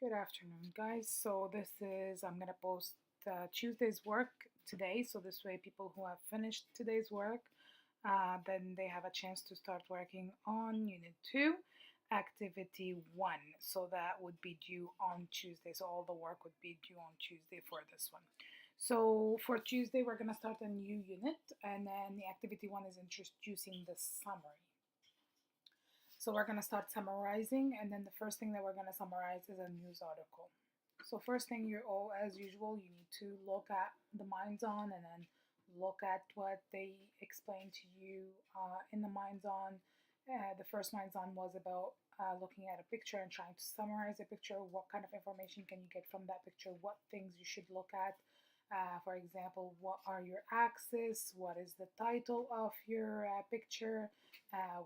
Good afternoon, guys. I'm gonna post Tuesday's work today, so this way people who have finished today's work, then they have a chance to start working on Unit 2, Activity 1. So that would be due on Tuesday. So all the work would be due on Tuesday for this one. So for Tuesday, we're gonna start a new unit, and then the Activity 1 is introducing the summary. So we're going to start summarizing, and then the first thing that we're going to summarize is a news article. So first thing, as usual, you need to look at the Minds On and then look at what they explain to you in the Minds On. The first Minds On was about looking at a picture and trying to summarize a picture. What kind of information can you get from that picture? What things you should look at? For example, what are your axes? What is the title of your picture?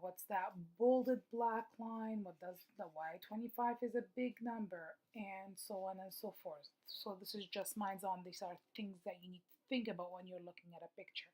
What's that bolded black line? What does the Y25 is a big number? And so on and so forth. So this is just Minds On. These are things that you need to think about when you're looking at a picture.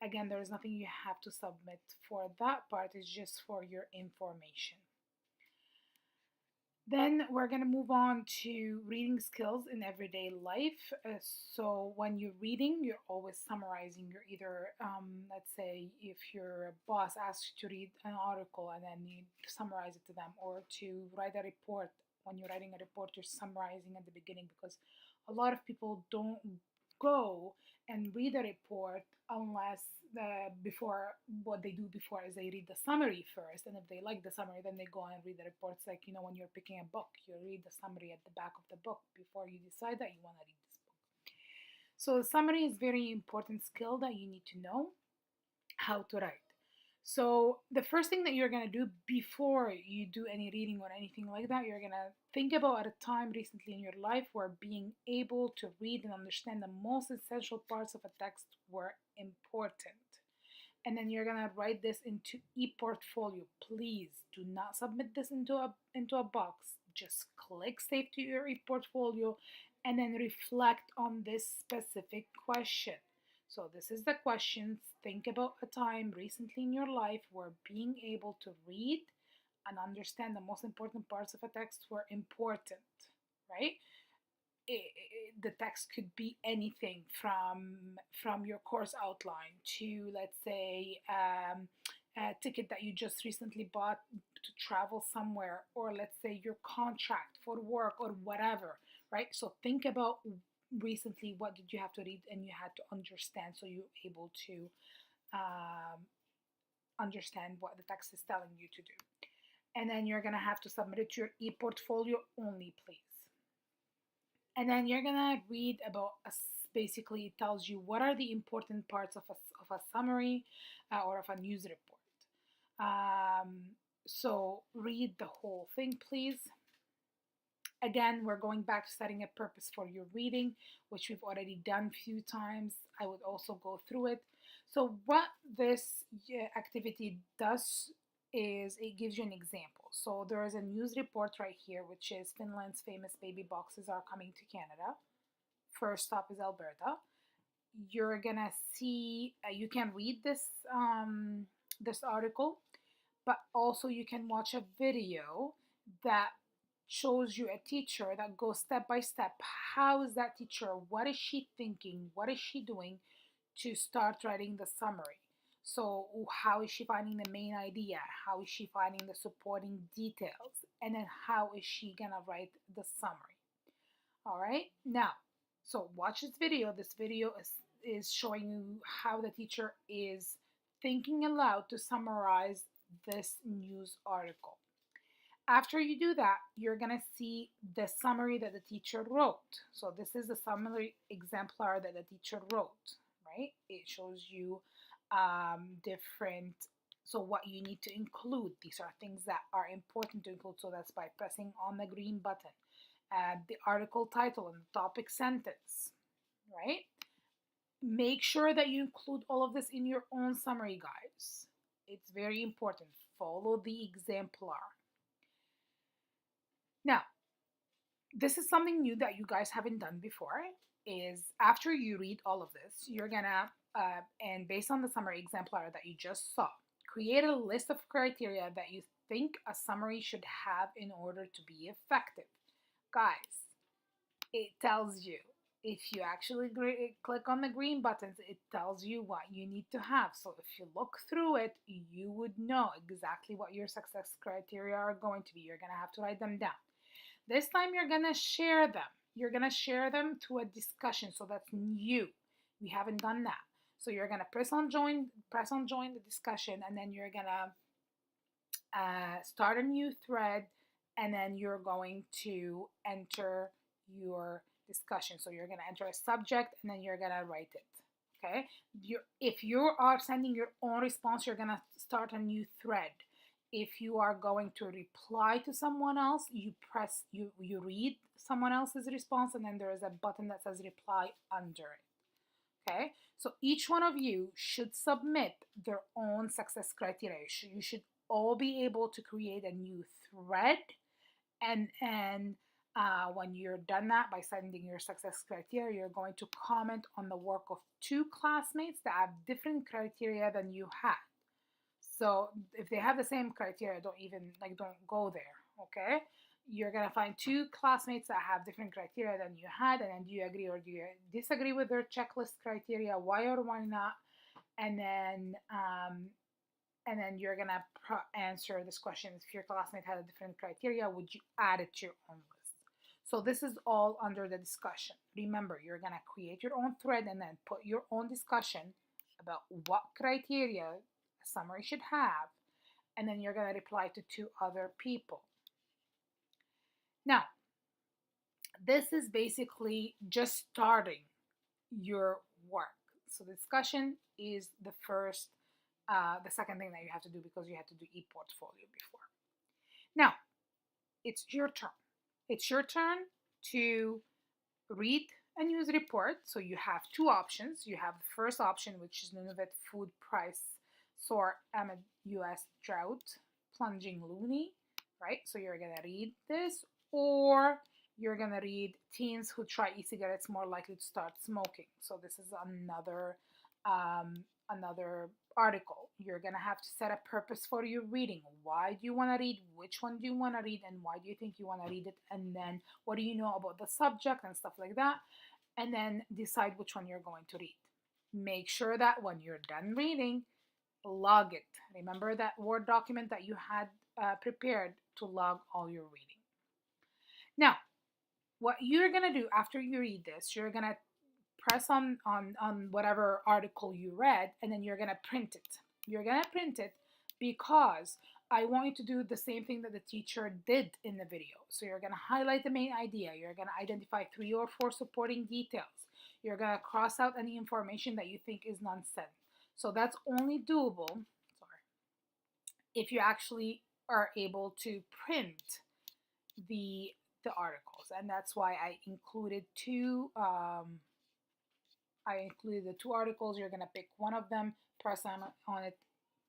Again, there is nothing you have to submit for that part. It's just for your information. Then we're going to move on to reading skills in everyday life. So when you're reading, you're always summarizing. You're either, let's say, if your boss asks you to read an article and then you summarize it to them, or to write a report. When you're writing a report, you're summarizing at the beginning, because a lot of people don't go and read a report unless before what they do before is they read the summary first, and if they like the summary, then they go and read the reports. Like, when you're picking a book, you read the summary at the back of the book before you decide that you want to read this book. So the summary is very important skill that you need to know how to write. So the first thing that you're going to do before you do any reading or anything like that, you're going to think about a time recently in your life where being able to read and understand the most essential parts of a text were important. And then you're going to write this into ePortfolio. Please do not submit this into a box. Just click save to your ePortfolio and then reflect on this specific question. So this is the questions. Think about a time recently in your life where being able to read and understand the most important parts of a text were important, right? The text could be anything from your course outline to, let's say, a ticket that you just recently bought to travel somewhere, or let's say your contract for work or whatever, right? So think about recently what did you have to read and you had to understand, so you're able to understand what the text is telling you to do. And then you're gonna have to submit it to your ePortfolio only, please. And then you're gonna read about basically it tells you what are the important parts of a summary or of a news report. So read the whole thing, please. Again, we're going back to setting a purpose for your reading, which we've already done a few times. I would also go through it. So what this activity does is it gives you an example. So there is a news report right here, which is Finland's famous baby boxes are coming to Canada. First stop is Alberta. You're gonna see, you can read this article, but also you can watch a video that shows you a teacher that goes step by step. How is that teacher? What is she thinking? What is she doing to start writing the summary? So how is she finding the main idea? How is she finding the supporting details? And then how is she gonna write the summary? All right, now, so watch this video. This video is showing you how the teacher is thinking aloud to summarize this news article. After you do that, you're gonna see the summary that the teacher wrote. So this is the summary exemplar that the teacher wrote, right? It shows you different, so what you need to include. These are things that are important to include, so that's by pressing on the green button. The article title and the topic sentence, right? Make sure that you include all of this in your own summary, guys. It's very important. Follow the exemplar. Now, this is something new that you guys haven't done before, is after you read all of this, you're gonna, and based on the summary exemplar that you just saw, create a list of criteria that you think a summary should have in order to be effective. Guys, it tells you. If you actually click on the green buttons, it tells you what you need to have. So if you look through it, you would know exactly what your success criteria are going to be. You're going to have to write them down. This time you're going to share them. You're going to share them to a discussion. So that's new. We haven't done that. So you're going to press on join the discussion, and then you're going to start a new thread, and then you're going to enter your discussion. So you're going to enter a subject, and then you're going to write it. Okay. If you are sending your own response, you're going to start a new thread. If you are going to reply to someone else, you read someone else's response, and then there is a button that says reply under it. Okay, so each one of you should submit their own success criteria. You should all be able to create a new thread, and when you're done that by sending your success criteria, you're going to comment on the work of two classmates that have different criteria than you had. So if they have the same criteria, don't go there. Okay, you're gonna find two classmates that have different criteria than you had, and then do you agree or do you disagree with their checklist criteria? Why or why not? And then you're gonna answer this question: if your classmate had a different criteria, would you add it to your own list? So this is all under the discussion. Remember, you're gonna create your own thread and then put your own discussion about what criteria a summary should have, and then you're gonna reply to two other people. Now, this is basically just starting your work. So the discussion is the second thing that you have to do, because you had to do ePortfolio before. Now, it's your turn. It's your turn to read a news report. So you have two options. You have the first option, which is Nunavut food price soar amid U.S. drought plunging loony, right? So you're gonna read this, or you're gonna read teens who try e-cigarettes more likely to start smoking. So this is another article. You're gonna have to set a purpose for your reading. Why do you want to read? Which one do you want to read? And why do you think you want to read it? And then what do you know about the subject and stuff like that? And then decide which one you're going to read. Make sure that when you're done reading, log it. Remember that Word document that you had prepared to log all your reading. Now, what you're gonna do after you read this, you're gonna press on whatever article you read, and then you're gonna print it. You're gonna print it because I want you to do the same thing that the teacher did in the video. So you're gonna highlight the main idea. You're gonna identify 3 or 4 supporting details. You're gonna cross out any information that you think is nonsense. So that's only doable, if you actually are able to print the articles, and that's why I included two. I included the 2 articles. You're gonna pick one of them, press on it,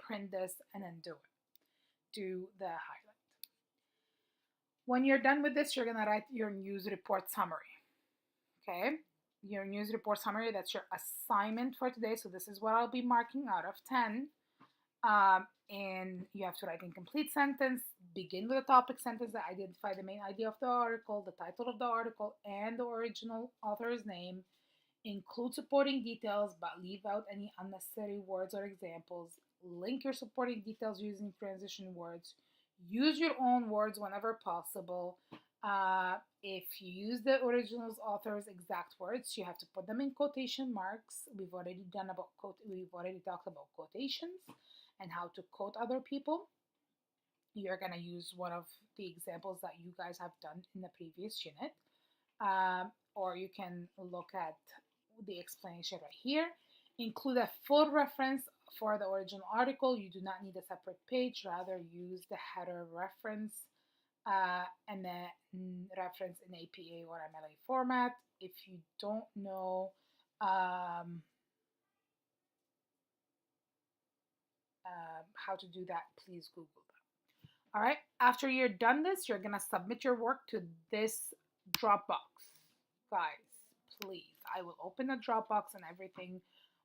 print this, and then do it. Do the highlight. When you're done with this, you're gonna write your news report summary. Okay, your news report summary. That's your assignment for today. So this is what I'll be marking out of 10. And you have to write in complete sentence, begin with a topic sentence that identify the main idea of the article, the title of the article, and the original author's name. Include supporting details, but leave out any unnecessary words or examples. Link your supporting details using transition words. Use your own words whenever possible. If you use the original author's exact words, you have to put them in quotation marks. We've already talked about quotations and how to quote other people. You're gonna use one of the examples that you guys have done in the previous unit, or you can look at the explanation right here. Include a full reference for the original article. You do not need a separate page, rather use the header reference and then reference in APA or MLA format. If you don't know how to do that, please Google that. All right, after you're done this, you're gonna submit your work to this Dropbox. Guys, please, I will open the Dropbox and everything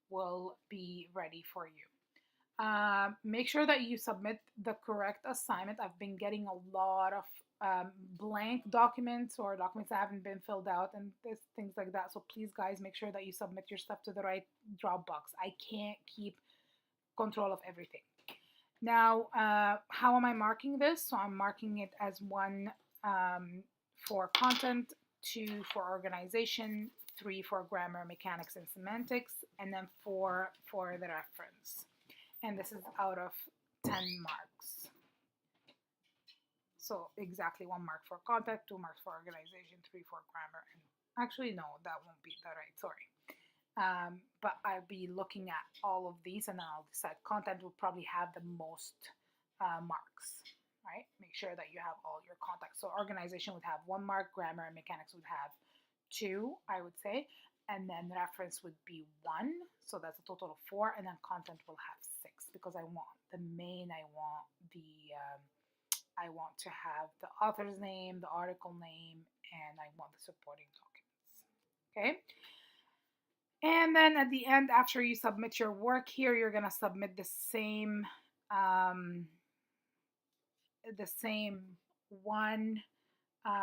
will be ready for you. Make sure that you submit the correct assignment. I've been getting a lot of blank documents or documents that haven't been filled out and there's things like that. So please, guys, make sure that you submit your stuff to the right Dropbox. I can't keep control of everything. Now, how am I marking this? So I'm marking it as 1 for content, 2 for organization, 3 for grammar, mechanics, and semantics, and then 4 for the reference. And this is out of 10 marks. So exactly 1 mark for content, 2 marks for organization, 3 for grammar, and actually no, that won't be that right, sorry. But I'll be looking at all of these and then I'll decide. Content will probably have the most marks, right? Make sure that you have all your contacts. So organization would have 1 mark, grammar and mechanics would have 2, I would say, and then reference would be 1, so that's a total of 4, and then content will have 6 because I want the main, I want to have the author's name, the article name, and I want the supporting documents. Okay. And then at the end, after you submit your work here, you're gonna submit the same one, the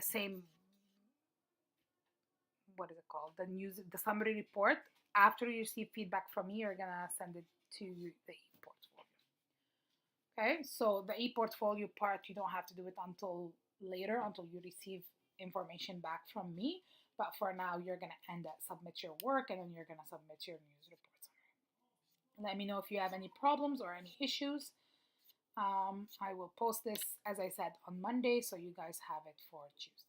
same, what is it called? The summary report. After you receive feedback from me, you're gonna send it to the e-portfolio. Okay, so the e-portfolio part, you don't have to do it until later, until you receive information back from me. But for now, you're gonna end at submit your work, and then you're gonna submit your news report summary. Let me know if you have any problems or any issues. I will post this, as I said, on Monday, so you guys have it for Tuesday.